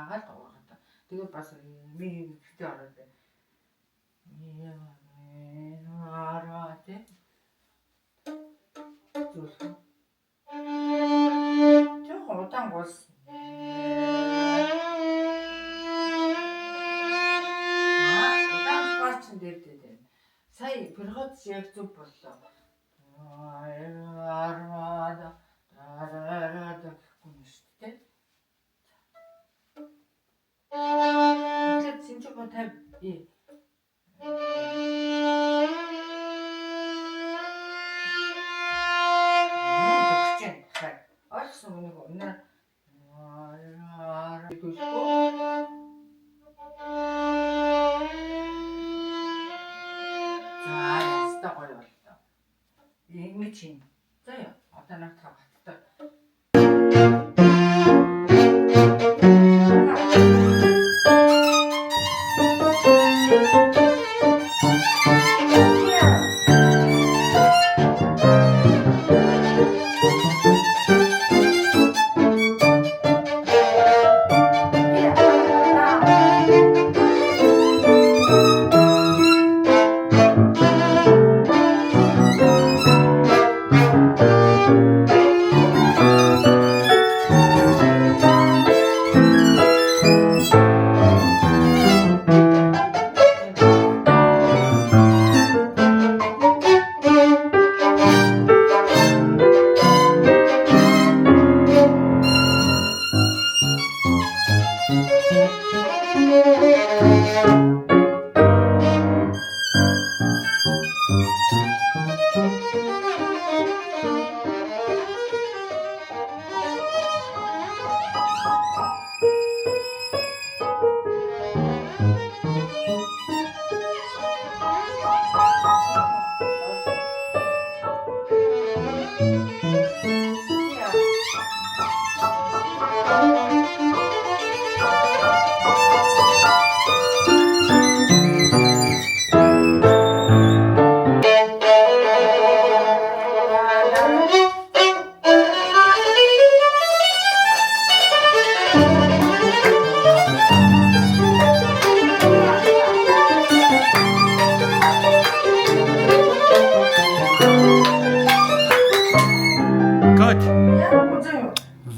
хагаад уургад. Тэгээ бас ми ихтэй ороод байна. Араа тий. Зүрх. Тэг удаан гол. Удаан спорт дээр. Сая перхот яг зүг боллоо. Араа гэхгүй шүү дээ. Тэгээд синчиг го 50. Ойлгосон нэг өнөр за ястаа гоё боллоо. Ингэж юм. За яа, одоо нэг тав хатдаг.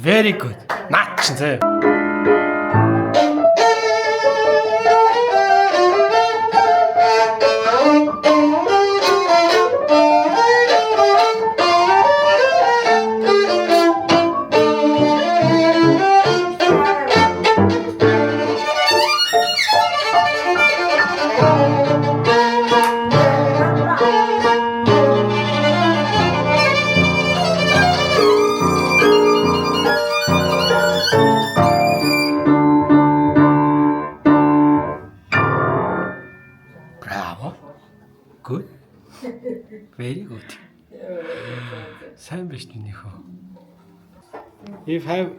Very good. Наач зөө. Good. Very good. Сайн биш нөхөө. If have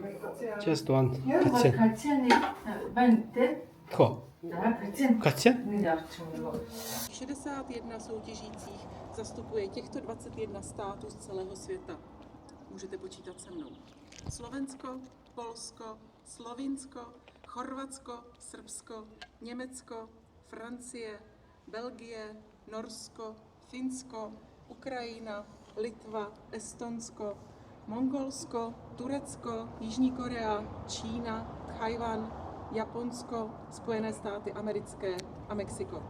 just one катя. Хо. Катя? 61 soutěžících zastupuje těchto 21 států z celého světa. Můžete počítat se mnou. Slovensko, Polsko, Slovinsko, Chorvatsko, Srbsko, Německo, Francie, Belgie, Norsko, Finsko, Ukrajina, Litva, Estonsko, Mongolsko, Turecko, Jižní Korea, Čína, Tchaj-wan, Japonsko, Spojené státy americké a Mexiko.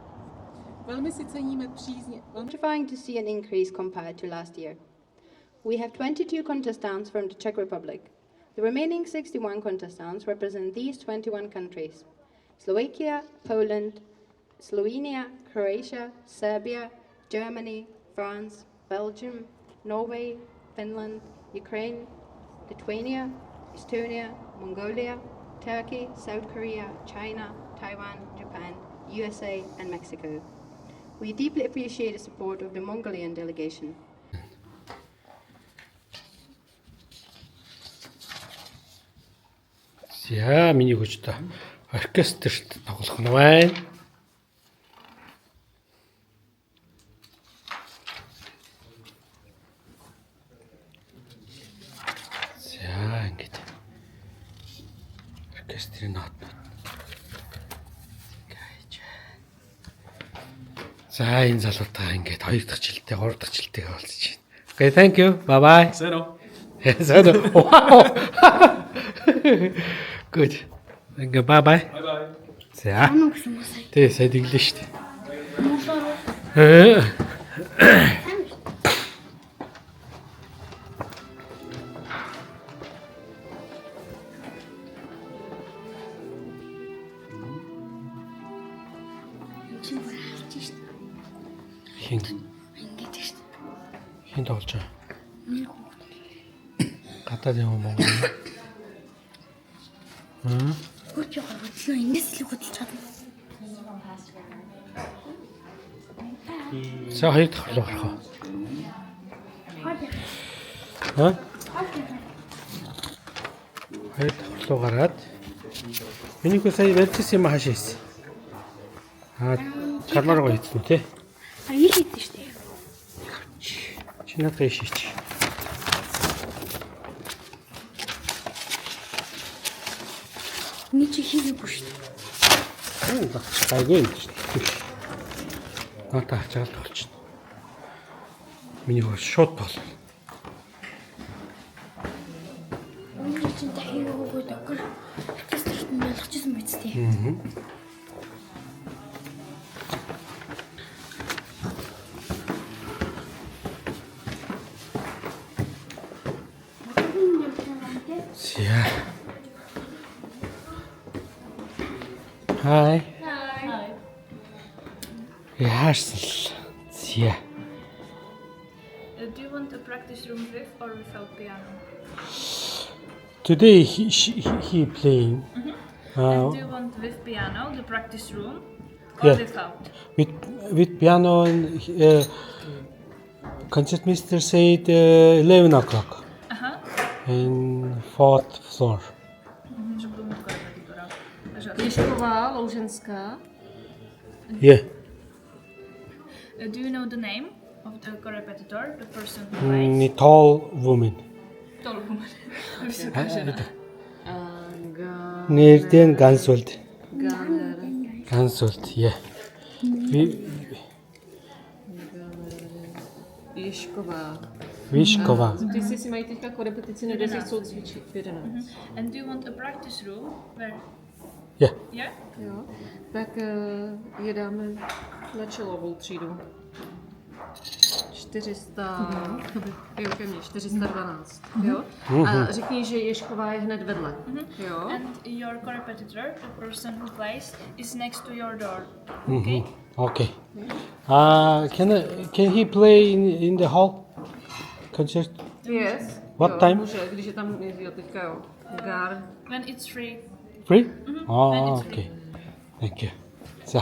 Velmi si ceníme přízně. Gratifying to see an increase compared to last year. We have 22 contestants from the Czech Republic. The remaining 61 contestants represent these 21 countries: Slovakia, Poland, Slovenia, Croatia, Serbia, Germany, France, Belgium, Norway, Finland, Ukraine, Lithuania, Estonia, Mongolia, Turkey, South Korea, China, Taiwan, Japan, USA, and Mexico. We deeply appreciate the support of the Mongolian delegation. За миний хүчтэй оркестрт тоглох нь байна. За ингэж Оркестрийн нот. За энэ залуутайгаа ингээд 2 дахь жилдээ 3 дахь жилдээ уулзж байна. Okay, thank you. Bye bye. Zero. Zero. Wow. Good. Ингээ bye bye. Bye bye. За. Ano gusto mo sa'yo? Тэ сайд иглээ шүү дээ. Чи бүр алж шít. Хин Ингээд шít. хин тоглож байгаа. Нэг хүүхэд. Гадаад юм Монгол. Хөөч яагаад бодлоо ингээс л хөдөлж чадна. За 2 дахь руу гарах уу? Ха? 2 дахь руу гараад миний хөө сая барьчихсан юм хаашаа хийсэн. Чармаар гоё хийсэн үү те? Аял хийдэж шít. Чи надад шийч. Ни чи хийгээгүй шít. Гайгүй юм шүү дээ. Натаа хачаалт болчихно. Миний хөө шууд бол. Өнөө чи дахиагүй докор. Оркестрт нь болгочихсон биз дээ. Yeah. Hi. Hi. Rehearsal. Yeah. Do you want a practice room with or without piano? Today he playing. And do you want with piano, the practice room, or Yeah. without? With piano and concertmaster said 11 o'clock in 4th floor. Żeby był mógł repetitora. Jeśkowa, Louženská. Yeah. Do you know the name of the co-repetitor, the person who plays? Tall woman. Tall woman. Wysoka żena. Nerdin Gansult. Galer. Gansult, yeah. Ježková. Výšková. Ty si mají teďka korepetici, kde si chcou cvičit v 11. And do you want a practice room where? Yeah. Yeah? Jo. Tak je dáme na čelovou třídu. 400, jo, ke mně, 412, jo. A řekni, že Ježková je hned vedle, jo. And your co-repetitor, the person who plays, is next to your door. Okay. Okay. Can he play in the hall concert? Yes. What jo, time? Může, když je tam, jo, teďka jo, Gár. When it's free. Free? When Oh, it's okay. Thank you. So.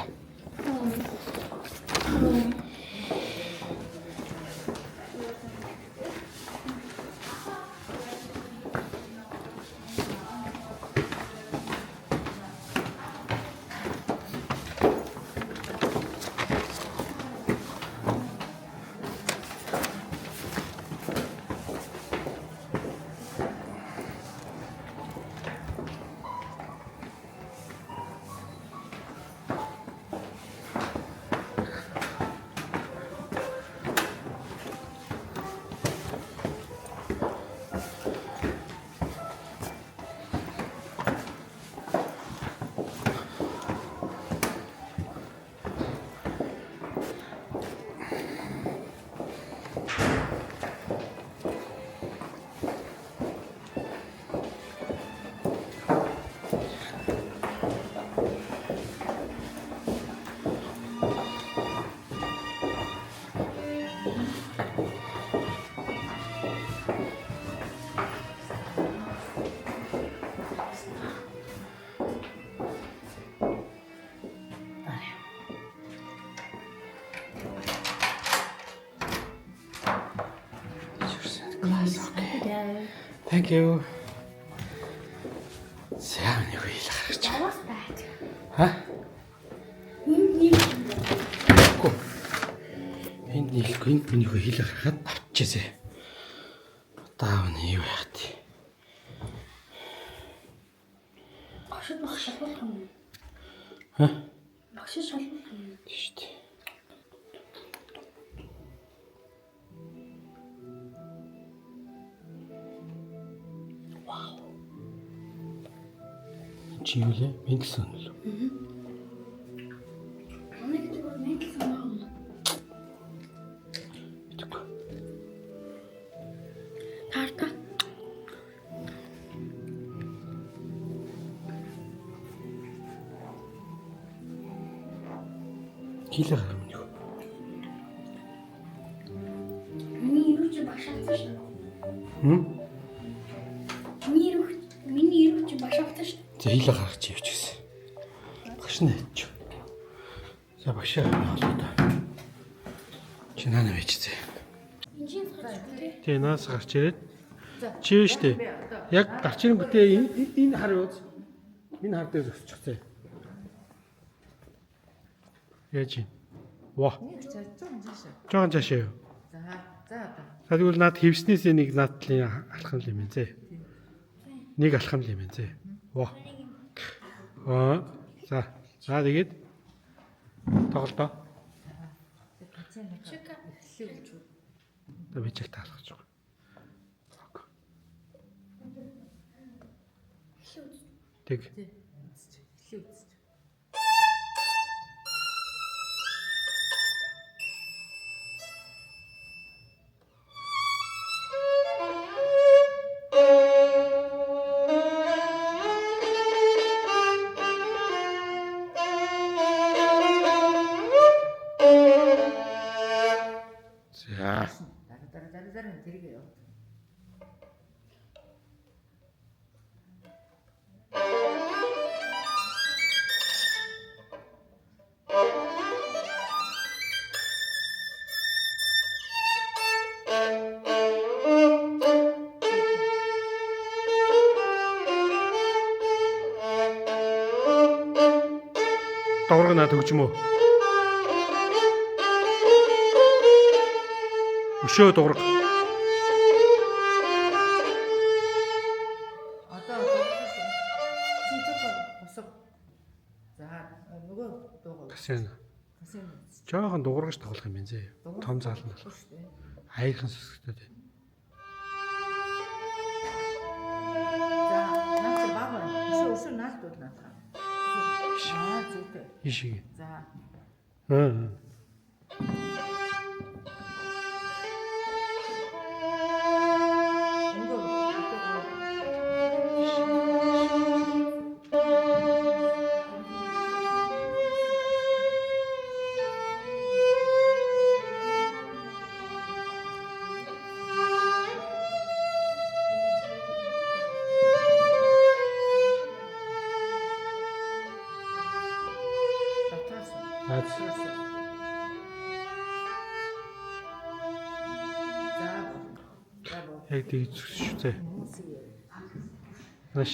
Thank you. Сайн нэг үйл гаргаж. What's that? Ха? Энд нийлгүй энд миний хөл гаргаад авчихжээ. Даав нь юу яах вэ? Багшд баг шалгуулах юм. Ха? Багшд шалгуулах юм. Шүү дээ. Чи юу лээ? Мэнгэлсэн л. Нэг зүгээр мэнгэлсэн байна. Итгэхгүй. Тарта. Хийлээ гарах юм юу? Миний юу ч багш авсан шүү. Хм? Миний юу ч багш авсан шүү. За хийлээ гарах чи явж гэсэн. Багш нь ч. За багшаа болоо та. Чи наана байж зэ. Энд чинь цааш. Тэ наас гарч ирээд. Чи штэ. Яг гарч ирэнгүүтээ энэ хар юуз. Энэ хар дээр өсчих зэ. Яаж юм? Ваа. Жоон жаашаа юу? За одоо. Тэгвэл над хевснээс нэг надлын алхам л юм зэ. Нэг алхам л юм зэ. Ваа. За. За тэгээд тоглолтоо. Чека. За би чиг таалгаж байгаа. Тэг. За. Дараа тэргээ яа. Дург над хөгжмөө. Өшөө дург. Одоо босоо. За нөгөө дуугаа. Гэсэн. Жохон дуургаж тоглох юм байна зэ. Том заална болох. Аяхан сүсгтэй дээ. За наач баг байна. Өшөө наалдууд наатаа. Зүйтэй. Ишиг. За. Яг тэгж шүү дээ. Маш.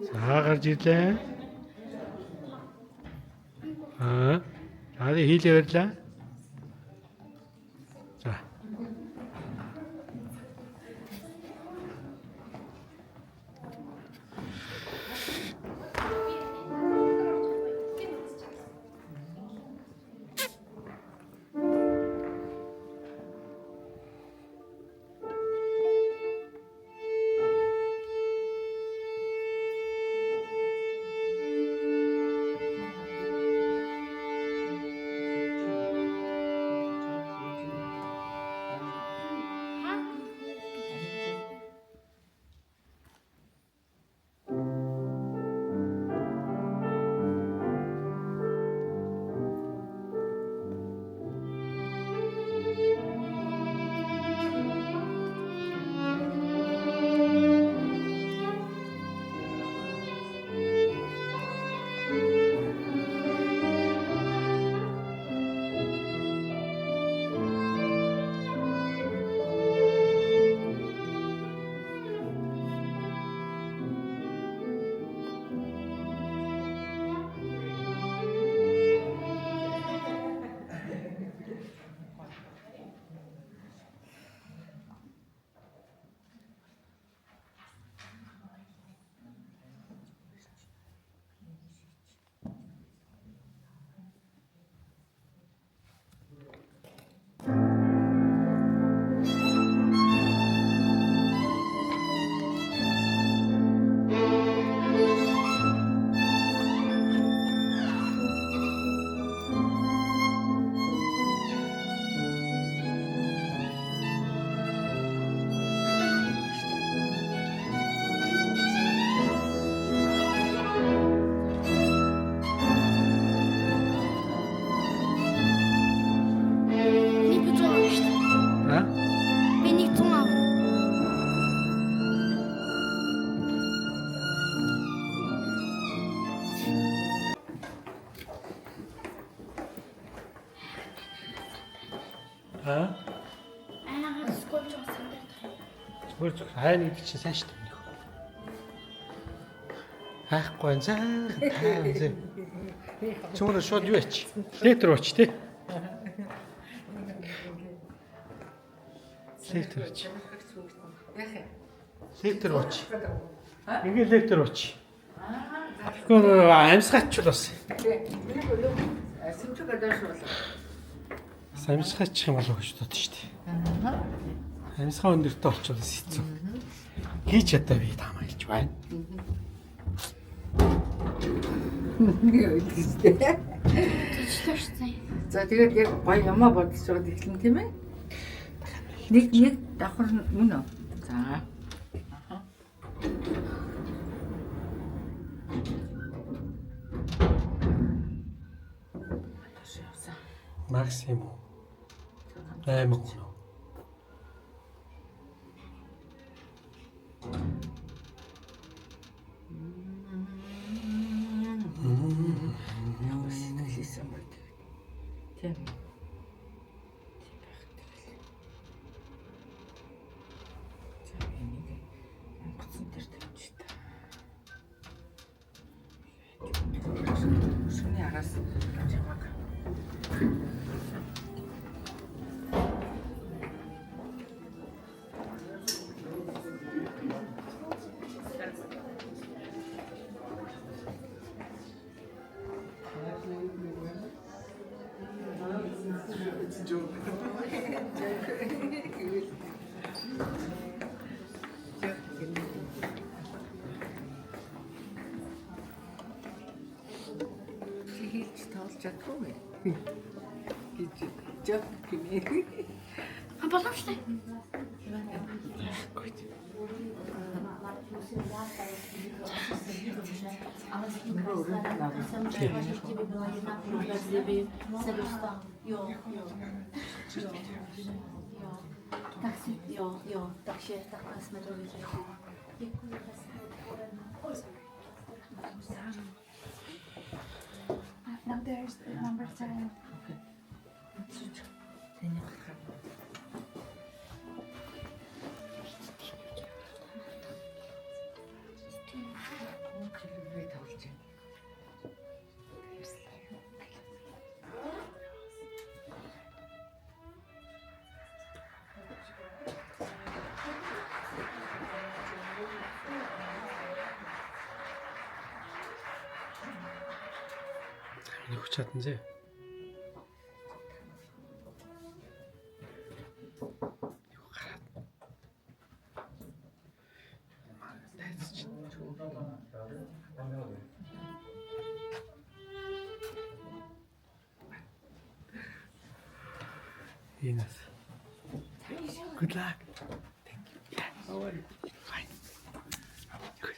За гарч ирлээ. Аа хийлээ барьлаа. За. Аа? Сколько сандрах. Зүгээр хай нэг чинь сайн шүү дээ. Хайхгүй заа. Чөмөр шууд юу яач? Летр оч тий. Летр оч. Летр оч. Ингээ летр оч. Гэхдээ амьсгаач л бас. Амьсгаач юм болов гэж бодож штий. Амьсгаа өндөртөө олчвол хэцүү. Хийж ядаа би таамаглаж байна. За тэгээд яг гоё ямаа бодож байгаа эхлэн тийм ээ. Нэг давхар мөн үү? За. Максимум 8 хүн. Тийм. Шүний араас жамаг. Хийлж тоолж чадахгүй юм. Гэж жоо гэмээ. Боломжтой. Так ще так посмотрели. Now there's number 7. Нэг хүч чадан зэ. Ines. Good luck. Thank you. Yeah. How are you? Fine. Good.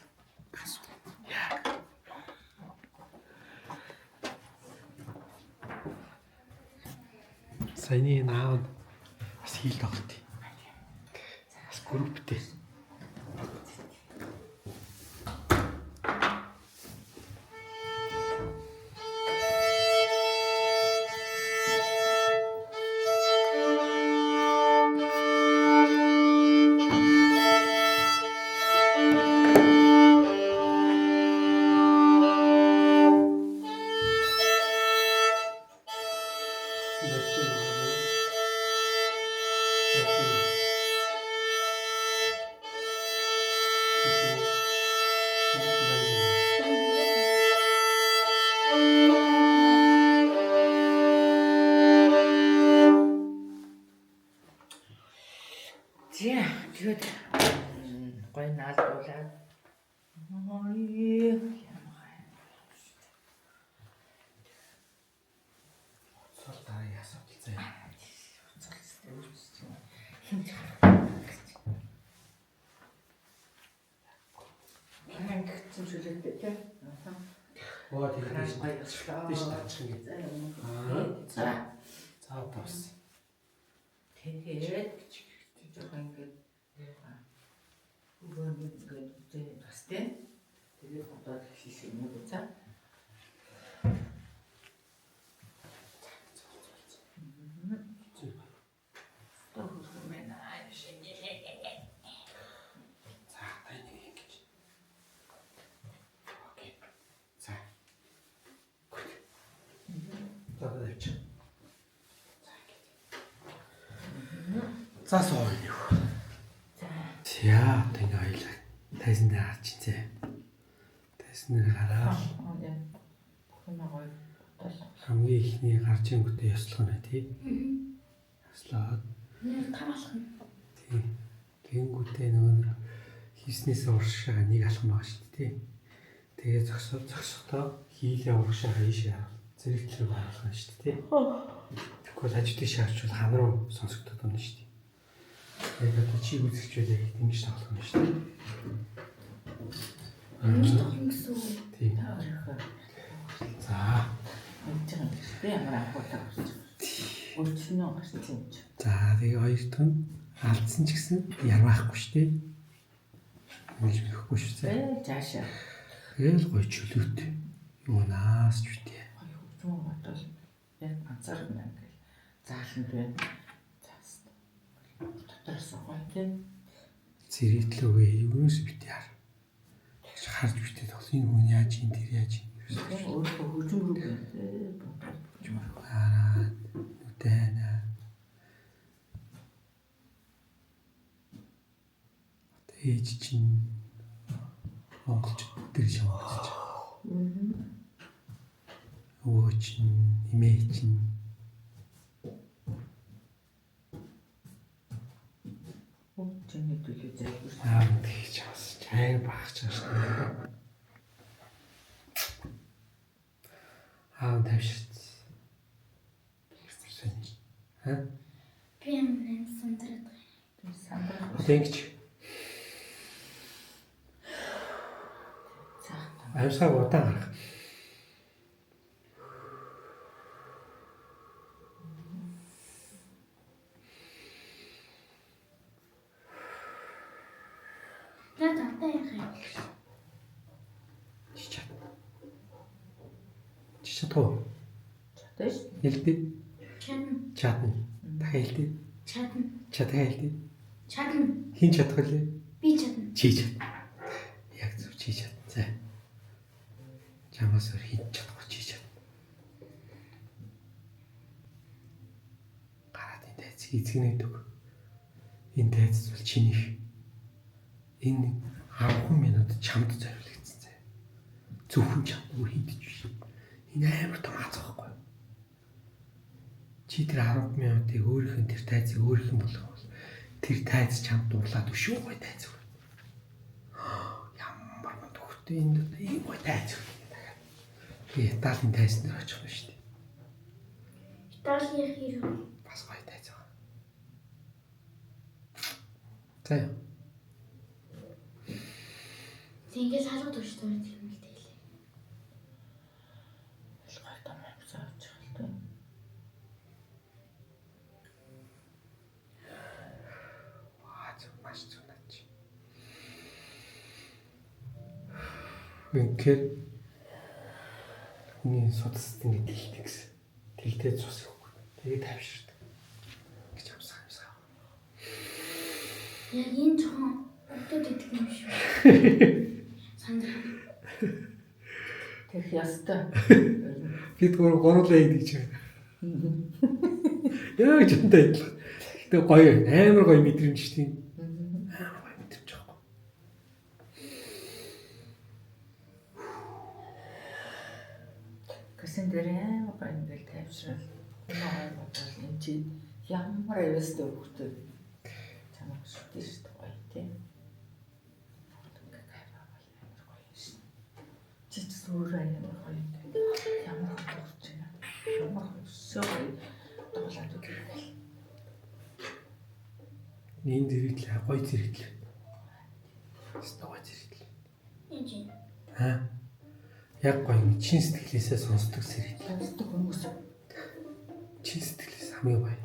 Yeah. Саяны наав бас хийл тоглолт. Бас групптэй. Тэгээд гоё наалдуулаад ой Салтаа ясаад зэ. хинч хангацсан шүлэгтэй тийм. Оо тэгээд баярлалаа. тийш таачих юм. За. За тас. Тэгээд жоохон ингээд ингээд тастай. Тэгээд одоо хийх юм уу за. За сууя юу. За одоо ингээ хоёлаа тайсан дээр харж чизээ. Тайсан дээр хараад хамгийн ихний гарч ирэнгүүтээ ёслох нь тий. Ёслоод тий. Тэнгүүтээ нөгөө хийснээсээ урагшаа нэг алхам байгаа шүү дээ тий. Тэгээ зогсохдоо хийлээ урагшаа ийшээ зэрэгтлэг харуулна шүү дээ тий. Тэгвэл хажуудыг шаарчвал хан руу сонсогдоод байна шүү дээ. Яг одоо чи үзэгчүүд яг ингэж тоглох юм шүү дээ. Ингэж тоглох гэсэн үг. Тийм. За. Би ямар ахуйтай гарч. Өөрчлөнөө гарч юм чи. За тэгээ хоёр дахь нь алдсан ч гэсэн ярмаахгүй шүү дээ. Ингэж мэхгүй шүү дээ. Жаашаа. Тэгэл гоё чөлөөт. Юу наас ч үтэй. Гоё хөвчмөн бодвол яг анзаарна ингээл зааланд байна. Дотроос гоё тийм. Зэрэглэвээ юунаас битээ хар. Харж битээ тол энэ хүн яаж ин тэр яаж ин. Өөрөө хөвчмөр байна. Аа үтэнэ. Ээж чинь монголчууд тэр шамгалж. Өвөө чинь эмээ чинь Чөмөд төлөө зайлгүй. тэгж бас чай багч байна. Тавьширц. Ха? Би амин сандраад байна. Тэнгч. Амьсгал удаан гарах. Надад яах. Чичатоо. Тэш. Хэлдэг. Чадна. Дахиад хэлдэг. Чадна. Чадгаа хэлдэг. Чадна. Хин чадах лээ. Би чадна. Чи чадна. Яг зөв чи чадна. За. Чамаас өөр хин чадахгүй чи чадна. Гараад энэ тайз эзэгнэдэг. Энэ тайз бол чиний. Энэ 10 минут чамд зориулагдсан зэ. Зөвхөн чамд өөр хинтэж биш. Энэ амар том хаз байхгүй. Чи тэр 10 минутыг өөрийнх нь тэр тайзыг өөрийнх нь болгох бол тэр тайз чамд дуурлаад өшөө гой тайз өгнө. Ямар гонд хөхтэй энэ ийм гой тайз өгнө. Би Италийн тайз дээр очих нь шүү дээ. Италийн хэрэг. Бас гой тайз байгаа. За. Тэнгээс халуун төвчтэй юм л дээ. Гой том авцаа авч хэлтэй. Маш зүнаач. Үнэхээр хүний судалт ингэ дэлдэг гэсэн. Дэлдээ цус өгөх. Тэгээ тавьширдаг. Гэж амсах. Яг энэ жоохон өгдөд идэх юм шүү. Сандраа. Тэрх ястай. Бид гурлаа идэж байна. Яг жонтой адилхан. Гэтэ гоё амар гоё мэдрэмж тийм. Амар гоё мэдрэмж аахгүй. Гэсэн дээр амар гоё ингээл тайвшрал. Наа бодвол энэ чи ямар авьяастай хөвгтэй. Чамаа шүтээ шүү дээ гоё тийм. Зүгээр амар гоё. Ямар хөвч байна. Ямар өсөө дуулаад үгүй. Энэ зэрэглээ гоё зэрэглээ. Стогой зэрэглээ. Энд чинь. Аа. Яг гоё чин сэтгэлээсээ сонсдог зэрэглээ. Сонсдог хүмүүс. Чин сэтгэлээс хамгийн гоё.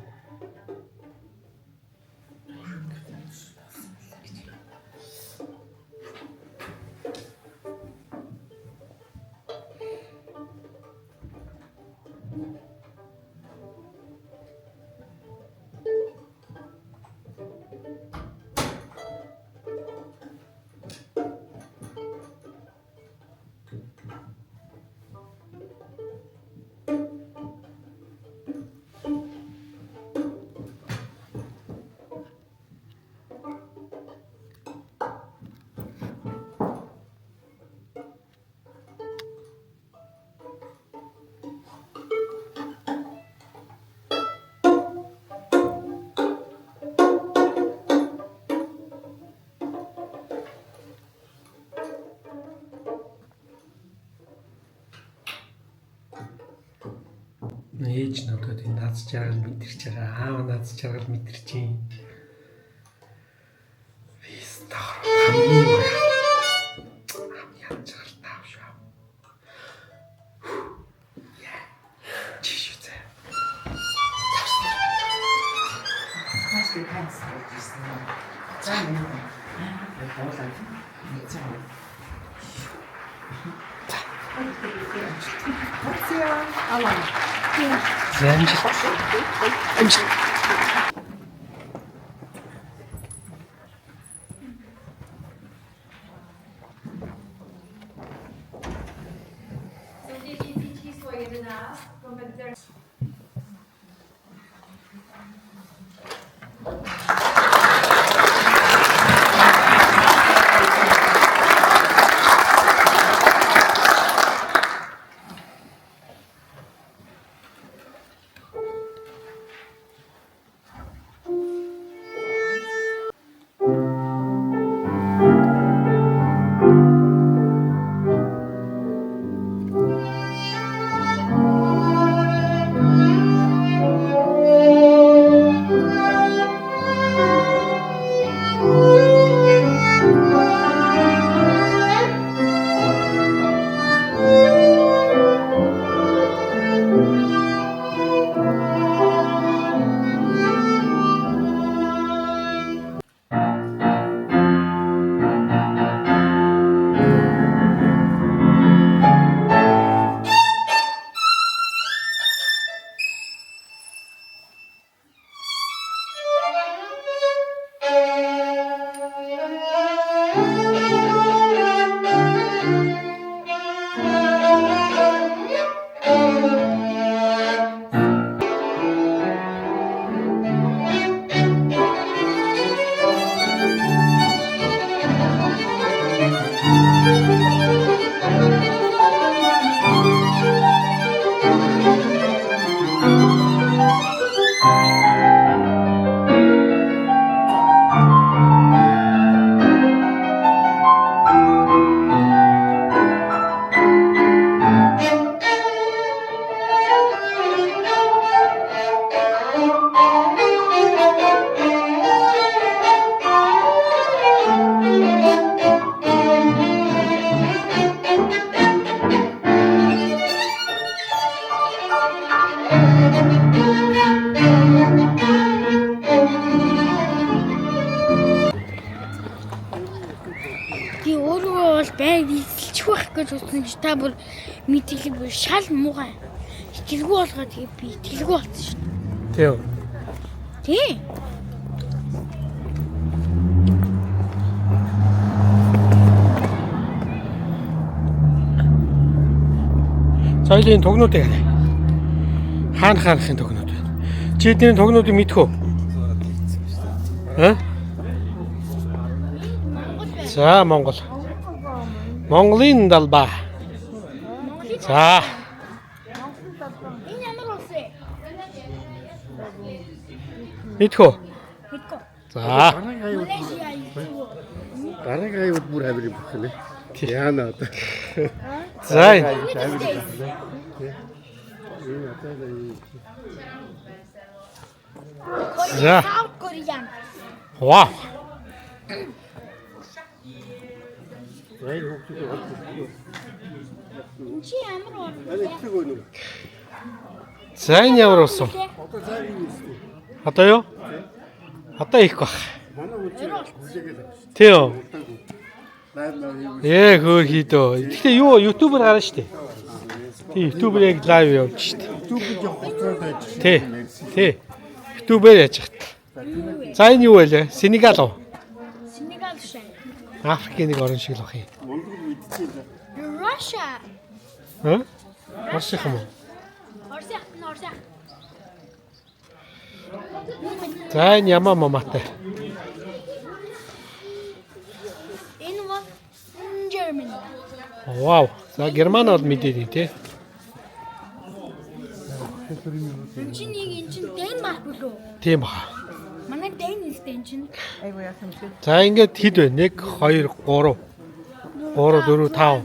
Ээж нь одоо энэ наз жаргал мэдэрч байгаа. Аав наз жаргал мэдэрч юм. Вистар хамгийн яа жаргал таав шүү. Яа. Чишүүцээ. Хасдаг хасдаг гэсэн. За нэг боолаа нэг цаа. Би өөрөө бол байг эзэлчих байх гэж утсан чи та бүр мэдээлэл бүр шал муухай. Итгэлгүй болгоод тэгээ би итгэлгүй болсон шүү дээ. Тийм. Тийм. Соёлын тогнуудыг харъя. Хаанхын тогнууд байна. Чи эдний тогнуудыг мэдэх үү? За Монгол. Монголын далбаа. За. Энэ ямар улс вэ? Мэдэх үү? Мэдгүй. За. Малайзия юу? Бараг аюул бүр авир юм байна. Яана одоо. За. За. South Korean. Вау. Чи ямар улс? За энэ ямар улс вэ? Одоо юу? Одоо их бах. Тийм. Хөө хийдөө. Гэхдээ юу YouTube-аар гарна шүү дээ. Тийм YouTube-аар яг лайв явуулж шүү дээ. Тий. YouTube-аар яаж хат. За энэ юу вэ? Сенегал уу? Сенегал шээ. Африкийн нэг орн шиг л бах юм. Russia. Орсих юм уу? Орсих. За энэ ямаа мамаатай. Энэ бол Germany. Вау. За Герман бол мэдээний тий. Энд чинь Денмарк болов. Тийм баха. Манай Дэнис энэ чинь. За ингээд хэд вэ? 1 2 3 4 5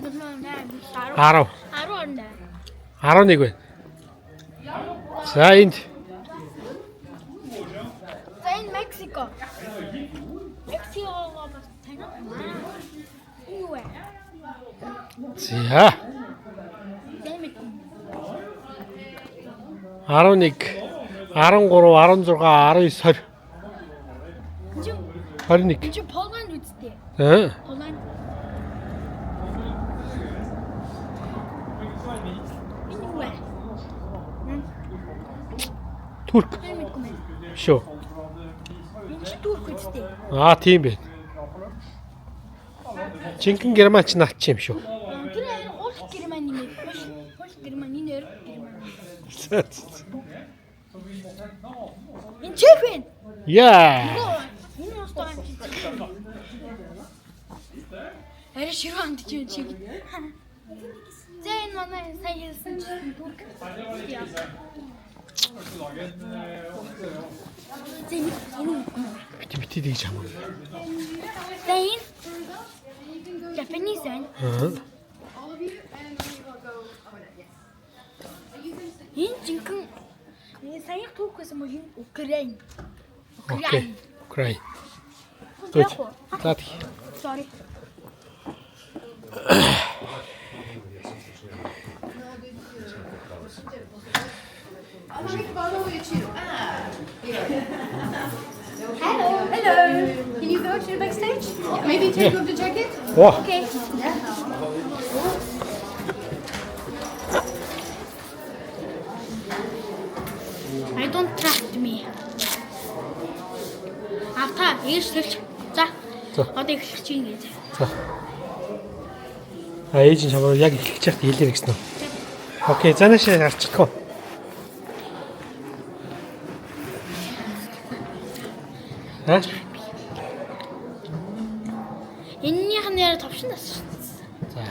10 11 байна. За энд За энэ Мексико. Мексикоо бас танаа. Юу вэ? за 11 13 16 19 20 21 Чи Поланд үсттэй. аа Поланд. Юу вэ? Турк шүү. Энэ чи турк үсттэй. Аа тийм байна. Жинхэнэ германч наач юм шүү. Тэр улс Германы нэр. Улс Германы нэр. Энэ Чех вэ? Яа. Энэ улс таа. Арай ширүү амт чи чиг. За энэ манай сайн хэлсэн чинь турк. Бити дийж хамаа. За энэ Japanese байна. Энэ жинхэнэ энэ саяхан түүхээс мөн энэ Украин. Окей. Украин. Good. За тий. Sorry. Hello. Can you go to the backstage? Maybe take off the jacket? Оо. Okay. I don't trust me. Авта eerst за. Одоо эхлэх чинь гэж. За. А ээж нь чамаар яг эхлэх чахт хэлээр гэсэн үү? Окей, занаашаа харчихгүй. Хэ? Эннийх нь яа товшин тас шүү дээ. За.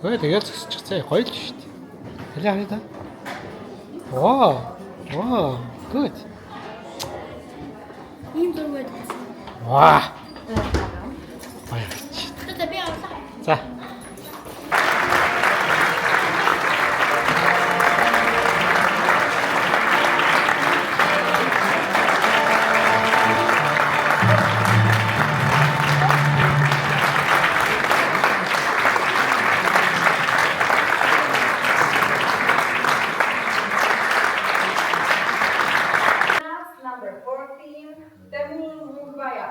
Өө тэгэл зогсчихсан. Гоё л шүү дээ. Хэлээ харъя та. Вау. Вау. Good. Ийм дөрвөд. Ваа. Баярлалаа. Одоо би авлаа. За. Number 14, Temur Murbaya.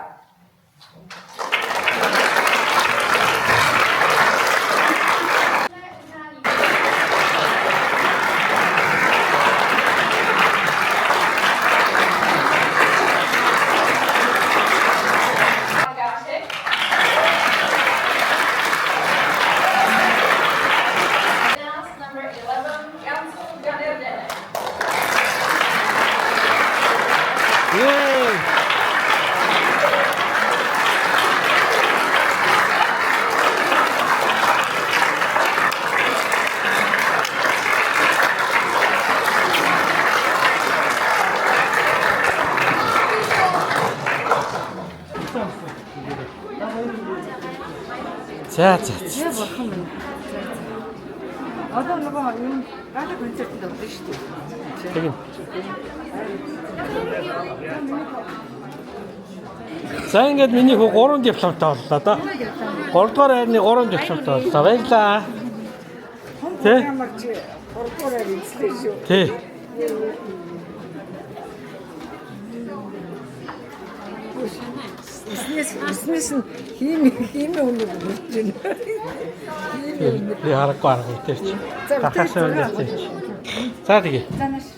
Number 11, Gamsu Ganerdene. Yay! За. Бурхан минь. Одоо нөгөө юм гала концертод өгдөө шүү дээ. Тэгин. За ингээд миний хүү 3 дипломтой боллоо да. 3 дугаар хайрны 3 дипломтой боллоо. Баярлаа. Тэ? Ямар чи 3 дугаар эзлээ шүү. Тэ. Бизнес нь хиймээ өнөг болж байна. Би харахгүй тэр чи. Тахашаа үлээч. За тэгээ. Танаш